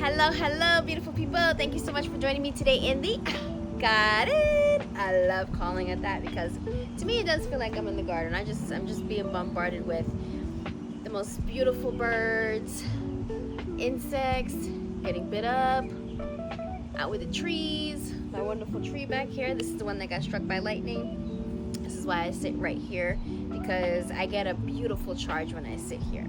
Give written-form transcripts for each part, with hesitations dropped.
Hello, beautiful people. Thank you so much for joining me today in the garden. I love calling it that because to me it does feel like I'm in the garden. I'm just being bombarded with the most beautiful birds, insects, getting bit up, out with the trees. My wonderful tree back here. This is the one that got struck by lightning. This is why I sit right here, because I get a beautiful charge when I sit here.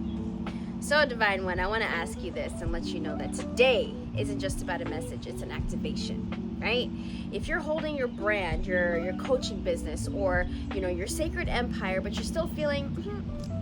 So, Divine One, I want to ask you this and let you know that today isn't just about a message, it's an activation, right? If you're holding your brand, your coaching business, or your sacred empire, but you're still feeling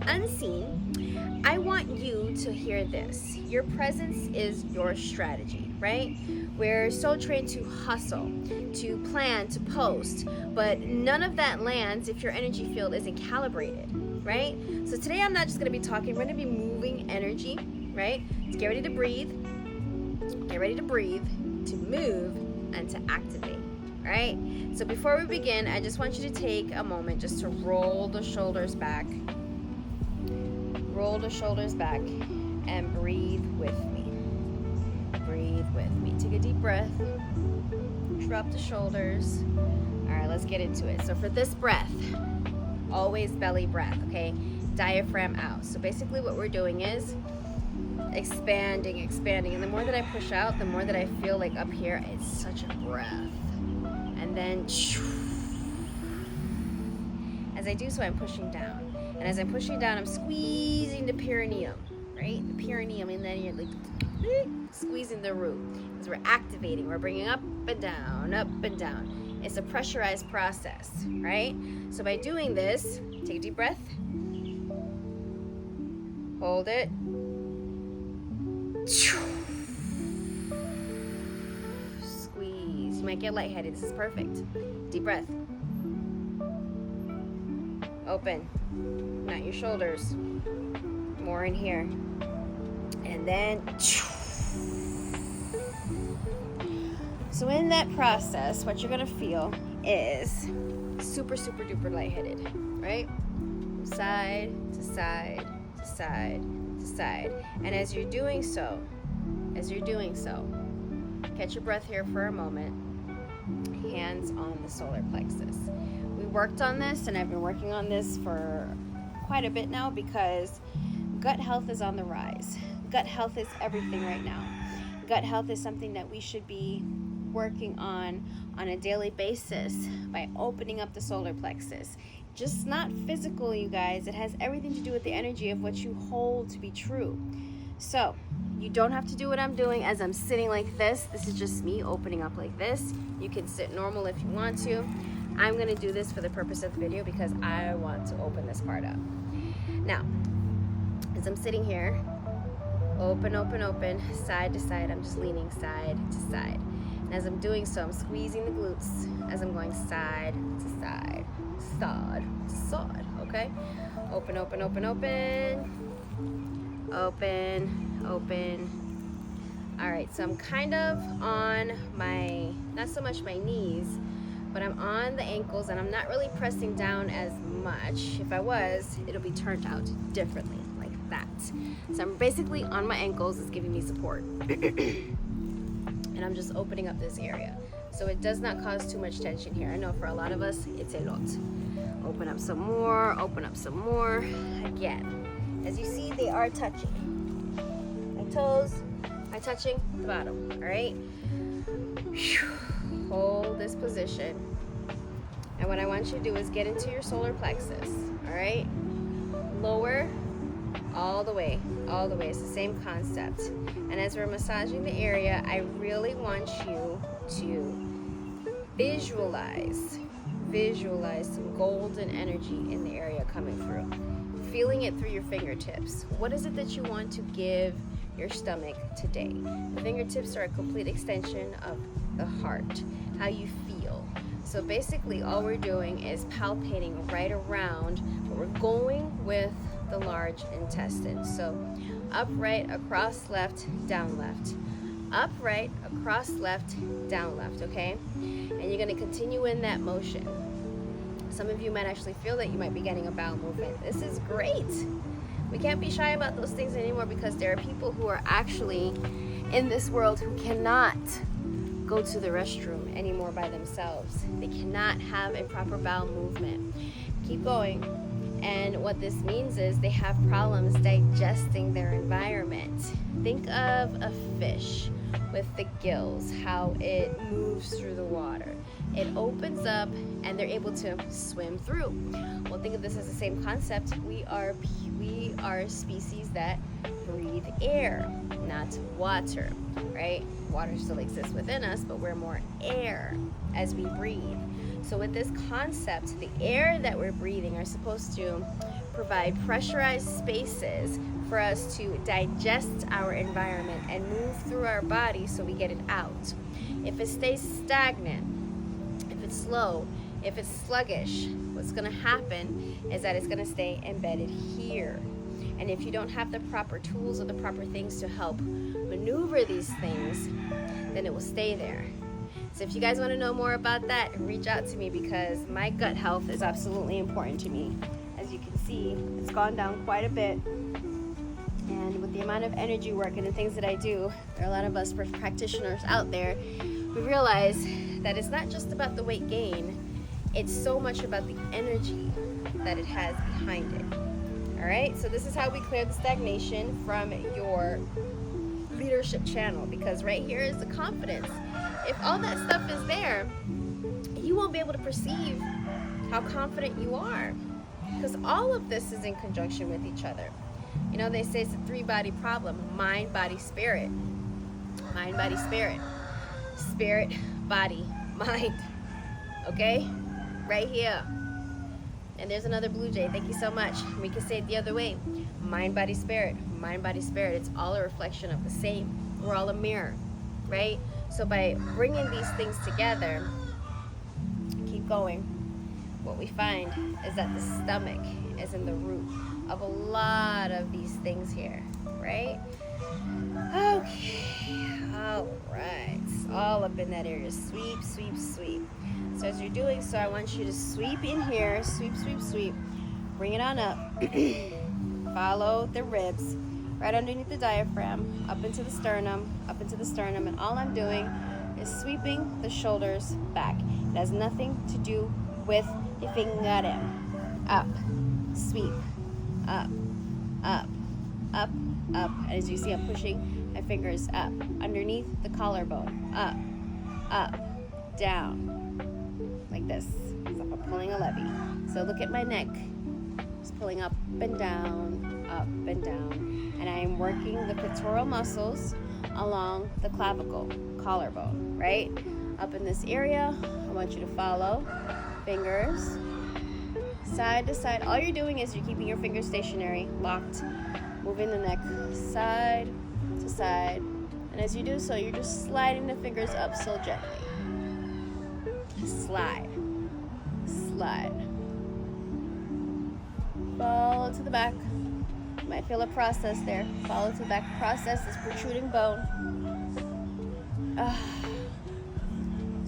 unseen, I want you to hear this. Your presence is your strategy, right? We're so trained to hustle, to plan, to post, but none of that lands if your energy field isn't calibrated, right? So today I'm not just going to be talking, we're going to be moving energy, right? To get ready to breathe, to move, and to activate, right? So before we begin, I just want you to take a moment just to roll the shoulders back. Roll the shoulders back and breathe with me. Breathe with me. Take a deep breath. Drop the shoulders. All right, let's get into it. So for this breath, always belly breath, okay? Diaphragm out. So basically what we're doing is expanding. And the more that I push out, the more that I feel like up here, it's such a breath. And then as I do so, I'm pushing down. And as I'm pushing down, I'm squeezing the perineum, right? The perineum, and then you're like squeezing the root. Because we're activating, we're bringing up and down, up and down. It's a pressurized process, right? So by doing this, take a deep breath. Hold it. Squeeze. You might get lightheaded. This is perfect. Deep breath. Open. Not your shoulders. More in here. And then. So in that process, what you're going to feel is super, super duper lightheaded, right? From side to side to side to side. And as you're doing so, catch your breath here for a moment. Hands on the solar plexus. We worked on this, and I've been working on this for quite a bit now because gut health is on the rise. Gut health is everything right now. Gut health is something that we should be working on a daily basis by opening up the solar plexus. Just not physical, you guys. It has everything to do with the energy of what you hold to be true. So you don't have to do what I'm doing as I'm sitting like this. This is just me opening up like this. You can sit normal if you want to. I'm going to do this for the purpose of the video because I want to open this part up. Now, as I'm sitting here, open, side to side. I'm just leaning side to side. And as I'm doing so, I'm squeezing the glutes as I'm going side to side, side, okay? Open. All right, so I'm kind of on my, not so much my knees, but I'm on the ankles, and I'm not really pressing down as much. If I was, it'll be turned out differently, like that. So I'm basically on my ankles, it's giving me support. And I'm just opening up this area. So it does not cause too much tension here. I know for a lot of us, it's a lot. Open up some more. Again, as you see, they are touching. My toes are touching the bottom, all right? Hold this position. And what I want you to do is get into your solar plexus, all right? Lower all the way. It's the same concept. And as we're massaging the area, I really want you to visualize some golden energy in the area coming through. Feeling it through your fingertips. What is it that you want to give your stomach today? The fingertips are a complete extension of the heart, how you feel. So basically all we're doing is palpating right around, but we're going with the large intestine. So upright, across, left, down, left. Upright, across, left, down, left, okay? And you're gonna continue in that motion. Some of you might actually feel that you might be getting a bowel movement. This is great. We can't be shy about those things anymore because there are people who are actually in this world who cannot go to the restroom anymore by themselves. They cannot have a proper bowel movement. Keep going. And what this means is they have problems digesting their environment. Think of a fish with the gills, how it moves through the water. It opens up and they're able to swim through. Well, think of this as the same concept. We are a species that breathe air, not water, right? Water still exists within us, but we're more air as we breathe. So with this concept, the air that we're breathing are supposed to provide pressurized spaces for us to digest our environment and move through our body so we get it out. If it stays stagnant, if it's slow, if it's sluggish, what's going to happen is that it's going to stay embedded here. And if you don't have the proper tools or the proper things to help maneuver these things, then it will stay there. So if you guys want to know more about that, reach out to me, because my gut health is absolutely important to me. As you can see, it's gone down quite a bit. And with the amount of energy work and the things that I do, there are a lot of us practitioners out there who realize that it's not just about the weight gain, it's so much about the energy that it has behind it. All right, so this is how we clear the stagnation from your leadership channel, because right here is the confidence. If all that stuff is there, you won't be able to perceive how confident you are, because all of this is in conjunction with each other. You know, they say it's a 3-body problem: mind, body, spirit. Mind, body, spirit. Spirit, body, mind. Okay? Right here. And there's another blue jay. Thank you so much. We can say it the other way. Mind, body, spirit. Mind, body, spirit. It's all a reflection of the same. We're all a mirror, right? So by bringing these things together, keep going, what we find is that the stomach is in the root of a lot of these things here, right? Okay, all right. It's all up in that area. Sweep, sweep, sweep. So as you're doing so, I want you to sweep in here. Sweep, sweep, sweep. Bring it on up. Follow the ribs right underneath the diaphragm, up into the sternum, up into the sternum. And all I'm doing is sweeping the shoulders back. It has nothing to do with the finger. Up, sweep, up, up, up, up. And as you see, I'm pushing my fingers up, underneath the collarbone, up, up, down, like this. So I'm pulling a levy. So look at my neck. Just pulling up and down, up and down. And I am working the pectoral muscles along the clavicle, collarbone, right? Up in this area, I want you to follow. Fingers, side to side. All you're doing is you're keeping your fingers stationary, locked, moving the neck side to side. And as you do so, you're just sliding the fingers up so gently. Slide, slide. Follow to the back. You might feel a process there. Follow to the back. Process this protruding bone.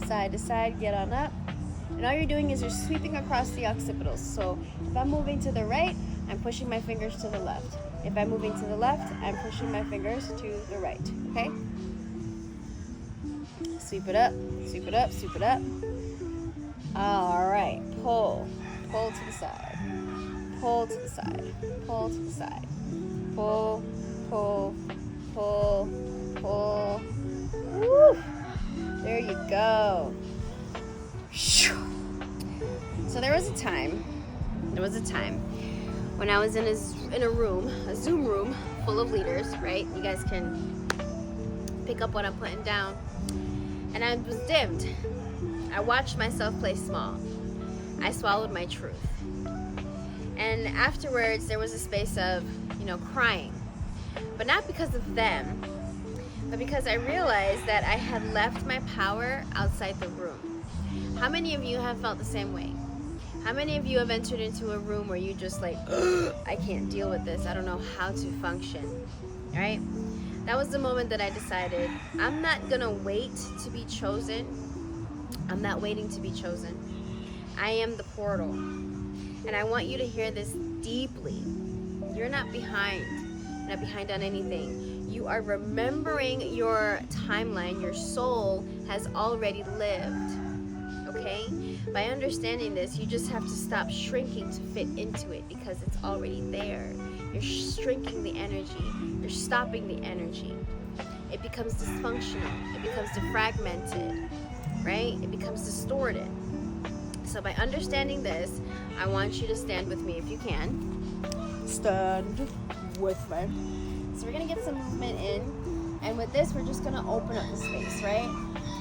Side to side, get on up. And all you're doing is you're sweeping across the occipitals. So if I'm moving to the right, I'm pushing my fingers to the left. If I'm moving to the left, I'm pushing my fingers to the right. Okay? Sweep it up, sweep it up, sweep it up. All right. Pull. Pull to the side. Pull to the side. Pull to the side. Pull, pull, pull, pull. Woo! There you go. So there was a time when I was in a room, a Zoom room full of leaders, right? You guys can pick up what I'm putting down. And I was dimmed. I watched myself play small. I swallowed my truth. And afterwards, there was a space of, crying. But not because of them, but because I realized that I had left my power outside the room. How many of you have felt the same way? How many of you have entered into a room where you just like, I can't deal with this. I don't know how to function, right? That was the moment that I decided I'm not gonna wait to be chosen. I'm not waiting to be chosen. I am the portal. And I want you to hear this deeply. You're not behind. You're not behind on anything. You You are remembering your timeline your soul has already lived. Okay? By understanding this, you just have to stop shrinking to fit into it because it's already there. You're shrinking the energy. You're stopping the energy. It becomes dysfunctional. It becomes defragmented, right? It becomes distorted. So by understanding this, I want you to stand with me if you can. Stand with me. So we're going to get some movement in. And with this, we're just going to open up the space, right?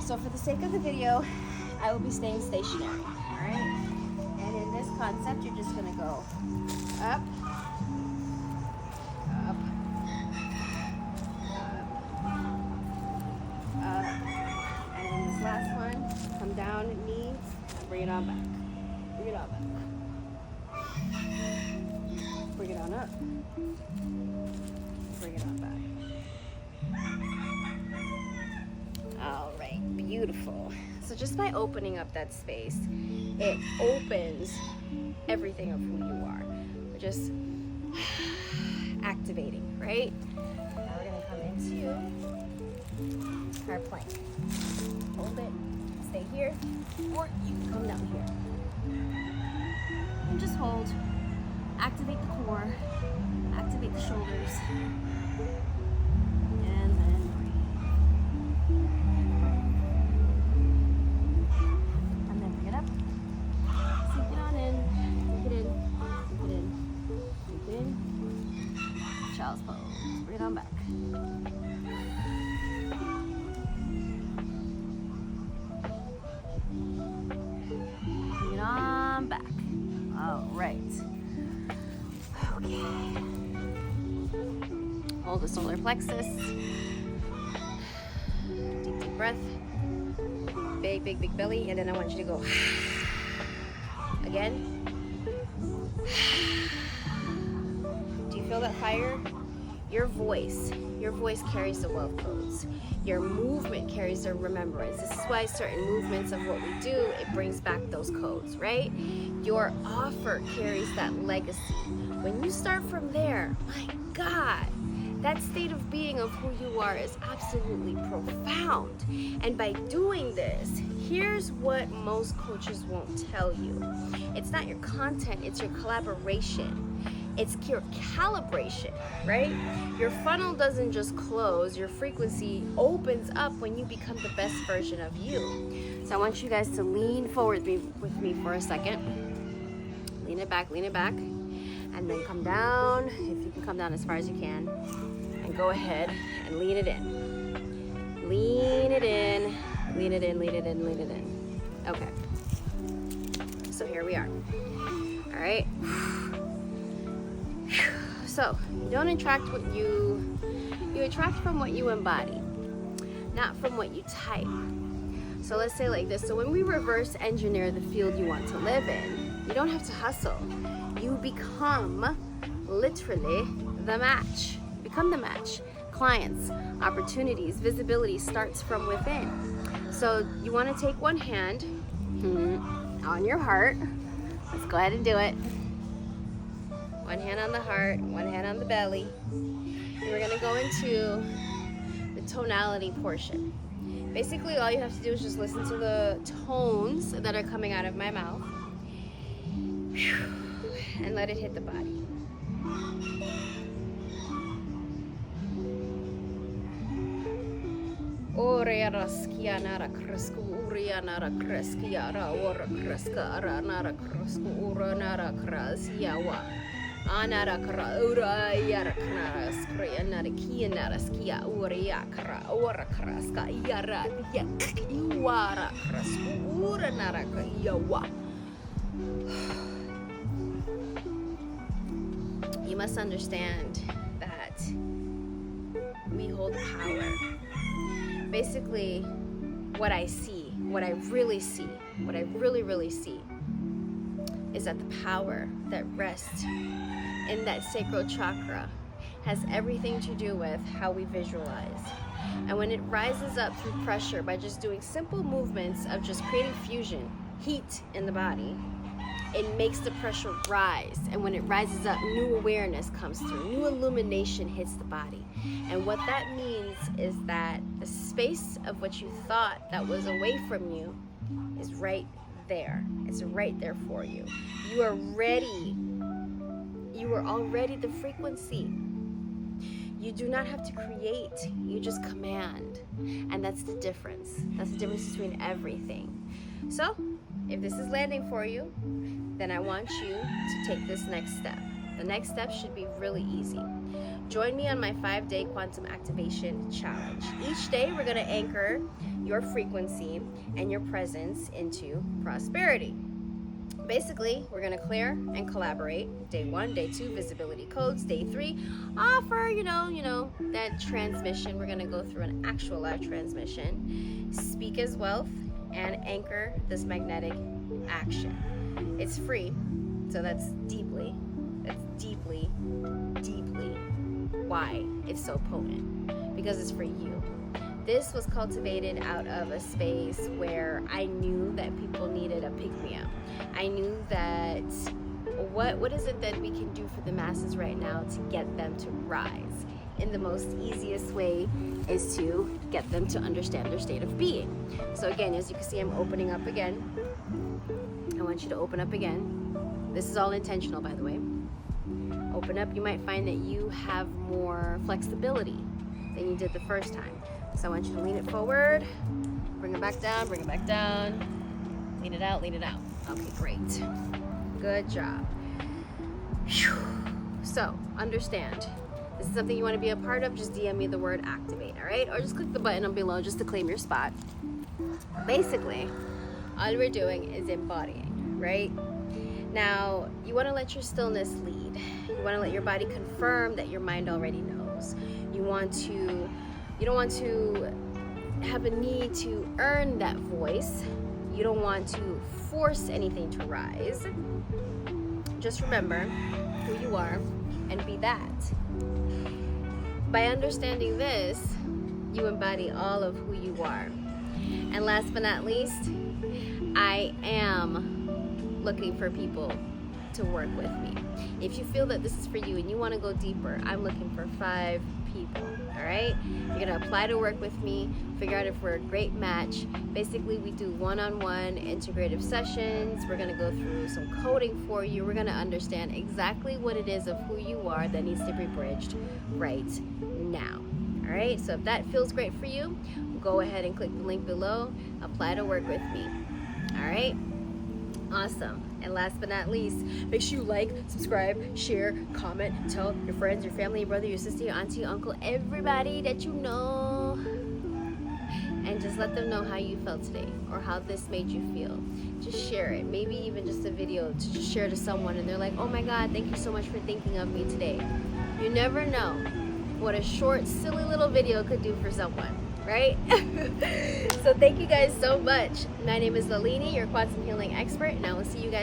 So for the sake of the video, I will be staying stationary, all right? And in this concept, you're just going to go up, up, up, and in this last one, come down, knees, and bring it on back. Bring it on back. Bring it on up. Bring it on back. All right, beautiful. So just by opening up that space, it opens everything of who you are. We're just activating, right? Now we're gonna come into our plank. Hold it, stay here, or you can come down here. And just hold, activate the core, activate the shoulders, and then breathe. And then bring it up, sink it on in, sink it in, sink it in, sink it in. Child's pose, bring it on back. Bring it on back. All right. Okay. Hold the solar plexus. Deep, deep breath. Big, big, big belly. And then I want you to go again. Do you feel that fire? Your voice carries the wealth codes. Your movement carries the remembrance. This is why certain movements of what we do, it brings back those codes, right? Your offer carries that legacy. When you start from there, my God, that state of being of who you are is absolutely profound. And by doing this, here's what most coaches won't tell you. It's not your content, it's your collaboration. It's your calibration, right? Your funnel doesn't just close, your frequency opens up when you become the best version of you. So I want you guys to lean forward with me for a second. Lean it back, and then come down, if you can come down as far as you can, and go ahead and lean it in. Lean it in, lean it in, lean it in, lean it in. Okay. So here we are. All right. So you don't attract what you attract from what you embody, not from what you type. So let's say like this. So when we reverse engineer the field you want to live in, you don't have to hustle. You become literally the match. You become the match. Clients, opportunities, visibility starts from within. So you want to take one hand on your heart. Let's go ahead and do it. One hand on the heart, one hand on the belly. And we're gonna go into the tonality portion. Basically, all you have to do is just listen to the tones that are coming out of my mouth and let it hit the body. Anara kara ura yara kara skria nara kia nara skia ura kara ora kara ska yara iwara kara ura nara yawa. You must understand that we hold power. Basically, what I see, what I really see, what I really see is that the power that rests in that sacral chakra has everything to do with how we visualize. And when it rises up through pressure by just doing simple movements of just creating fusion, heat in the body, it makes the pressure rise. And when it rises up, new awareness comes through, new illumination hits the body. And what that means is that the space of what you thought that was away from you is right there. It's right there for you. You are ready. You are already the frequency. You do not have to create, you just command. And that's the difference. That's the difference between everything. So, if this is landing for you, then I want you to take this next step. The next step should be really easy. Join me on my 5-day quantum activation challenge. Each day we're going to anchor your frequency and your presence into prosperity. Basically, we're going to clear and collaborate. Day 1, day 2, visibility codes. Day 3, offer, you know, that transmission. We're going to go through an actual live transmission. Speak as wealth and anchor this magnetic action. It's free, so that's deeply why it's so potent, because it's for you. This was cultivated out of a space where I knew that people needed a pick-me-up. I knew that what is it that we can do for the masses right now to get them to rise? And the most easiest way is to get them to understand their state of being. So again, as you can see, I'm opening up again. I want you to open up again. This is all intentional, by the way. Open up. You might find that you have more flexibility than you did the first time. So I want you to lean it forward, bring it back down, bring it back down, lean it out, lean it out. Okay, great. Good job. Whew. So, understand, this is something you want to be a part of, just DM me the word activate, all right? Or just click the button on below just to claim your spot. Basically, all we're doing is embodying, right? Now, you want to let your stillness lead. You want to let your body confirm that your mind already knows. You don't want to have a need to earn that voice. You don't want to force anything to rise. Just remember who you are and be that. By understanding this, you embody all of who you are. And last but not least, I am looking for people to work with me. If you feel that this is for you and you want to go deeper, I'm looking for 5 people. All right, you're gonna apply to work with me, figure out if we're a great match. Basically, we do one-on-one integrative sessions. We're gonna go through some coding for you. We're gonna understand exactly what it is of who you are that needs to be bridged right now. All right, so if that feels great for you, go ahead and click the link below, apply to work with me. All right, awesome. And last but not least, make sure you like, subscribe, share, comment, tell your friends, your family, your brother, your sister, your auntie, your uncle, everybody that you know. And just let them know how you felt today or how this made you feel. Just share it. Maybe even just a video to just share to someone and they're like, oh my God, thank you so much for thinking of me today. You never know what a short, silly little video could do for someone, right? So thank you guys so much. My name is Lalini, your quantum healing expert, and I will see you guys